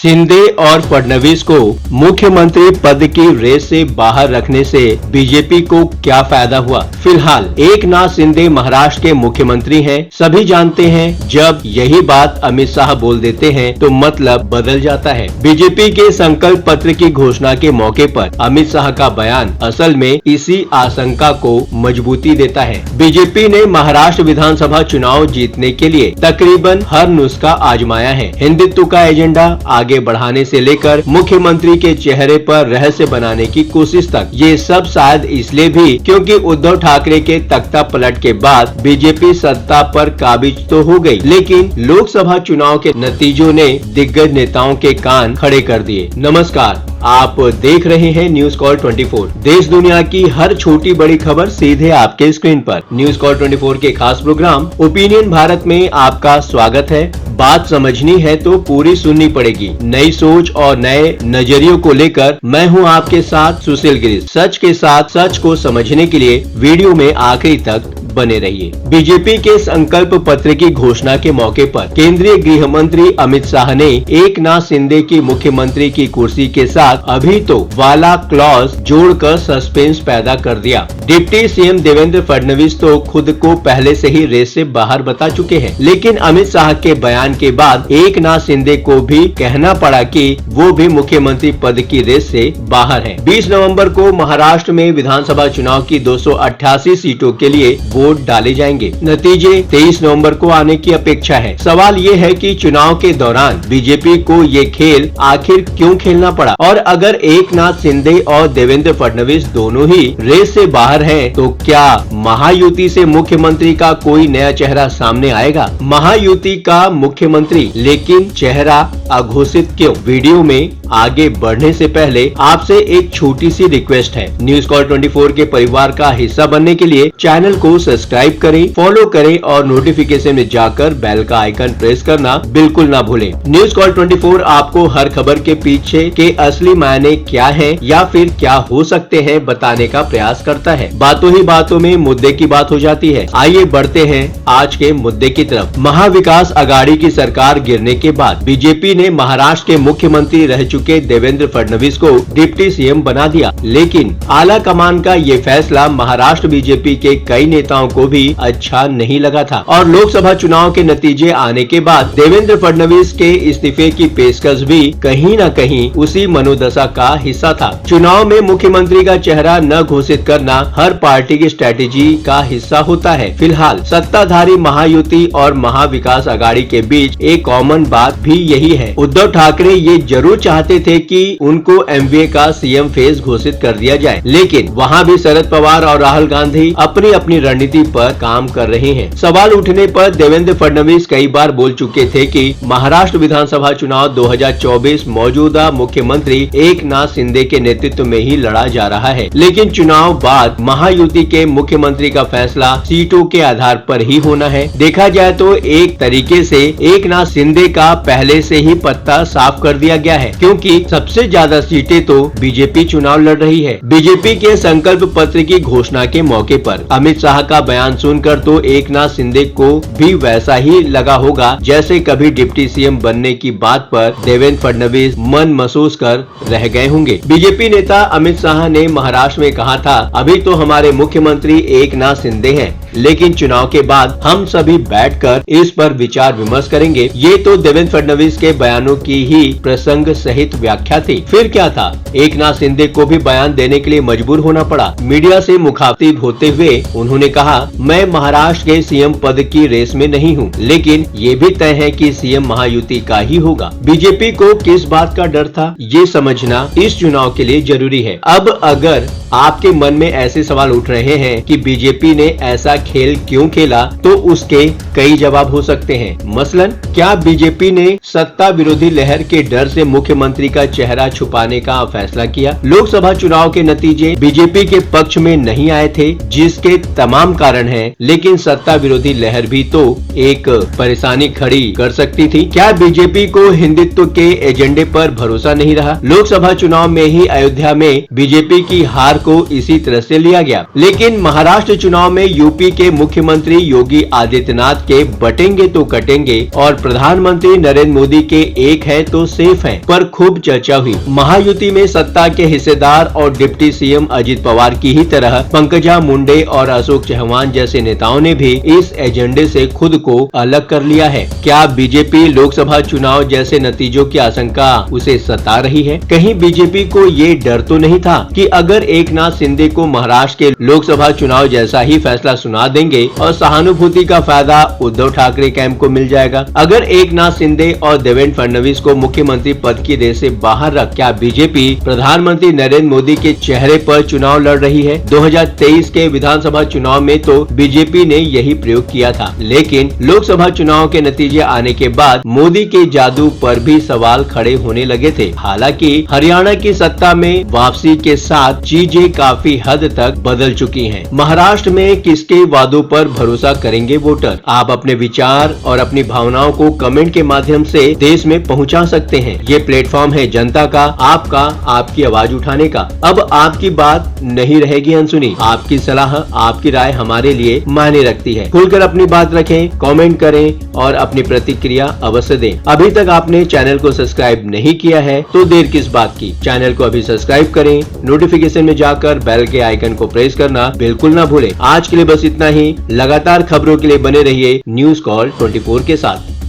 शिंदे और फडणवीस को मुख्यमंत्री पद की रेस से बाहर रखने से बीजेपी को क्या फायदा हुआ? फिलहाल एकनाथ शिंदे महाराष्ट्र के मुख्यमंत्री हैं। सभी जानते हैं जब यही बात अमित शाह बोल देते हैं तो मतलब बदल जाता है। बीजेपी के संकल्प पत्र की घोषणा के मौके पर अमित शाह का बयान असल में इसी आशंका को मजबूती देता है। बीजेपी ने महाराष्ट्र विधानसभा चुनाव जीतने के लिए तकरीबन हर नुस्खा आजमाया है। हिंदुत्व का एजेंडा आगे बढ़ाने से लेकर मुख्यमंत्री के चेहरे पर रहस्य बनाने की कोशिश तक। ये सब शायद इसलिए भी क्योंकि उद्धव ठाकरे के तख्ता पलट के बाद बीजेपी सत्ता पर काबिज तो हो गई, लेकिन लोकसभा चुनाव के नतीजों ने दिग्गज नेताओं के कान खड़े कर दिए। नमस्कार, आप देख रहे हैं न्यूज कॉल 24। देश दुनिया की हर छोटी बड़ी खबर सीधे आपके स्क्रीन पर। न्यूज कॉल 24 के खास प्रोग्राम ओपिनियन भारत में आपका स्वागत है। बात समझनी है तो पूरी सुननी पड़ेगी। नई सोच और नए नजरियों को लेकर मैं हूं आपके साथ सुशील गिरीश। सच के साथ सच को समझने के लिए वीडियो में आखिरी तक बने रहिए। बीजेपी के संकल्प पत्र की घोषणा के मौके पर केंद्रीय गृह मंत्री अमित शाह ने एकनाथ शिंदे की मुख्यमंत्री की कुर्सी के साथ अभी तो वाला क्लॉज जोड़कर सस्पेंस पैदा कर दिया। डिप्टी सीएम देवेंद्र फडणवीस तो खुद को पहले से ही रेस से बाहर बता चुके हैं, लेकिन अमित शाह के बयान के बाद एकनाथ शिंदे को भी कहना पड़ा कि वो भी मुख्यमंत्री पद की रेस से बाहर है। 20 नवंबर को महाराष्ट्र में विधानसभा चुनाव की 288 सीटों के लिए वोट डाले जाएंगे। नतीजे 23 नवंबर को आने की अपेक्षा है। सवाल ये है कि चुनाव के दौरान बीजेपी को ये खेल आखिर क्यों खेलना पड़ा, और अगर एकनाथ शिंदे और देवेंद्र फडणवीस दोनों ही रेस से बाहर हैं, तो क्या महायुति से मुख्यमंत्री का कोई नया चेहरा सामने आएगा? महायुति का मुख्यमंत्री लेकिन चेहरा अघोषित क्यों? वीडियो में आगे बढ़ने से पहले आपसे एक छोटी सी रिक्वेस्ट है। न्यूज कॉल 24 के परिवार का हिस्सा बनने के लिए चैनल को सब्सक्राइब करें, फॉलो करें और नोटिफिकेशन में जाकर बेल का आइकन प्रेस करना बिल्कुल ना भूलें। न्यूज कॉल 24 आपको हर खबर के पीछे के असली मायने क्या है या फिर क्या हो सकते हैं बताने का प्रयास करता है। बातों ही बातों में मुद्दे की बात हो जाती है। आइए बढ़ते हैं आज के मुद्दे की तरफ। महाविकास अघाड़ी की सरकार गिरने के बाद बीजेपी ने महाराष्ट्र के मुख्यमंत्री रह चुके देवेंद्र फडणवीस को डिप्टी सीएम बना दिया, लेकिन आला कमान का ये फैसला महाराष्ट्र बीजेपी के कई नेताओं को भी अच्छा नहीं लगा था, और लोकसभा चुनाव के नतीजे आने के बाद देवेंद्र फडणवीस के इस्तीफे की पेशकश भी कहीं न कहीं उसी मनोदशा का हिस्सा था। चुनाव में मुख्यमंत्री का चेहरा न घोषित करना हर पार्टी की स्ट्रेटेजी का हिस्सा होता है। फिलहाल सत्ताधारी महायुति और महाविकास अघाड़ी के बीच एक कॉमन बात भी यही है। उद्धव ठाकरे ये जरूर चाहते थे कि उनको एमवीए का सीएम फेस घोषित कर दिया जाए, लेकिन वहाँ भी शरद पवार और राहुल गांधी अपनी अपनी रणनीति पर काम कर रहे हैं। सवाल उठने पर देवेंद्र फडणवीस कई बार बोल चुके थे कि महाराष्ट्र विधानसभा चुनाव 2024 मौजूदा मुख्यमंत्री एकनाथ शिंदे के नेतृत्व में ही लड़ा जा रहा है, लेकिन चुनाव बाद महायुति के मुख्यमंत्री का फैसला सीटों के आधार पर ही होना है। देखा जाए तो एक तरीके से एकनाथ शिंदे का पहले से ही पत्ता साफ कर दिया गया है, क्योंकि सबसे ज्यादा सीटें तो बीजेपी चुनाव लड़ रही है। बीजेपी के संकल्प पत्र की घोषणा के मौके पर अमित शाह का बयान सुनकर तो एकनाथ शिंदे को भी वैसा ही लगा होगा जैसे कभी डिप्टी सीएम बनने की बात पर देवेंद्र फडणवीस मन महसूस कर रह गए होंगे। बीजेपी नेता अमित शाह ने महाराष्ट्र में कहा था, अभी तो हमारे मुख्यमंत्री एकनाथ शिंदे हैं, लेकिन चुनाव के बाद हम सभी बैठकर इस पर विचार विमर्श करेंगे। ये तो देवेंद्र फडणवीस के बयानों की ही प्रसंग सहित व्याख्या थी। फिर क्या था, एकनाथ शिंदे को भी बयान देने के लिए मजबूर होना पड़ा। मीडिया से मुखातिब होते हुए उन्होंने कहा, मैं महाराष्ट्र के सीएम पद की रेस में नहीं हूँ, लेकिन ये भी तय है कि सीएम महायुति का ही होगा। बीजेपी को किस बात का डर था, ये समझना इस चुनाव के लिए जरूरी है। अब अगर आपके मन में ऐसे सवाल उठ रहे हैं कि बीजेपी ने ऐसा खेल क्यों खेला, तो उसके कई जवाब हो सकते हैं। मसलन, क्या बीजेपी ने सत्ता विरोधी लहर के डर से मुख्यमंत्री का चेहरा छुपाने का फैसला किया? लोकसभा चुनाव के नतीजे बीजेपी के पक्ष में नहीं आए थे, जिसके तमाम कारण हैं, लेकिन सत्ता विरोधी लहर भी तो एक परेशानी खड़ी कर सकती थी। क्या बीजेपी को हिंदुत्व के एजेंडे पर भरोसा नहीं रहा? लोकसभा चुनाव में ही अयोध्या में बीजेपी की हार को इसी तरह से लिया गया, लेकिन महाराष्ट्र चुनाव में यूपी यूपी के मुख्यमंत्री योगी आदित्यनाथ के बटेंगे तो कटेंगे और प्रधानमंत्री नरेंद्र मोदी के एक है तो सेफ है पर खूब चर्चा हुई। महायुति में सत्ता के हिस्सेदार और डिप्टी सीएम अजित पवार की ही तरह पंकजा मुंडे और अशोक चौहान जैसे नेताओं ने भी इस एजेंडे से खुद को अलग कर लिया है। क्या बीजेपी लोकसभा चुनाव जैसे नतीजों की आशंका उसे सता रही है? कहीं बीजेपी को ये डर तो नहीं था कि अगर एकनाथ शिंदे को महाराष्ट्र के लोकसभा चुनाव जैसा ही फैसला सुना देंगे और सहानुभूति का फायदा उद्धव ठाकरे कैंप को मिल जाएगा? अगर एकनाथ शिंदे और देवेंद्र फडणवीस को मुख्यमंत्री पद की रेस से बाहर रख क्या बीजेपी प्रधानमंत्री नरेंद्र मोदी के चेहरे पर चुनाव लड़ रही है? 2023 के विधानसभा चुनाव में तो बीजेपी ने यही प्रयोग किया था, लेकिन लोकसभा चुनाव के नतीजे आने के बाद मोदी के जादू पर भी सवाल खड़े होने लगे थे। हालांकि हरियाणा की सत्ता में वापसी के साथ चीजें काफी हद तक बदल चुकी हैं। महाराष्ट्र में किसके वादों पर भरोसा करेंगे वोटर? आप अपने विचार और अपनी भावनाओं को कमेंट के माध्यम से देश में पहुंचा सकते हैं। ये प्लेटफॉर्म है जनता का, आपका, आपकी आवाज उठाने का। अब आपकी बात नहीं रहेगी अनसुनी। आपकी सलाह, आपकी राय हमारे लिए मायने रखती है। खुलकर अपनी बात रखें, कमेंट करें और अपनी प्रतिक्रिया अवश्य दें। अभी तक आपने चैनल को सब्सक्राइब नहीं किया है तो देर किस बात की? चैनल को अभी सब्सक्राइब करें, नोटिफिकेशन में जाकर बेल के आइकन को प्रेस करना बिल्कुल ना भूलें। आज के लिए बस इतना ही। लगातार खबरों के लिए बने रहिए न्यूज़ कॉल 24 के साथ।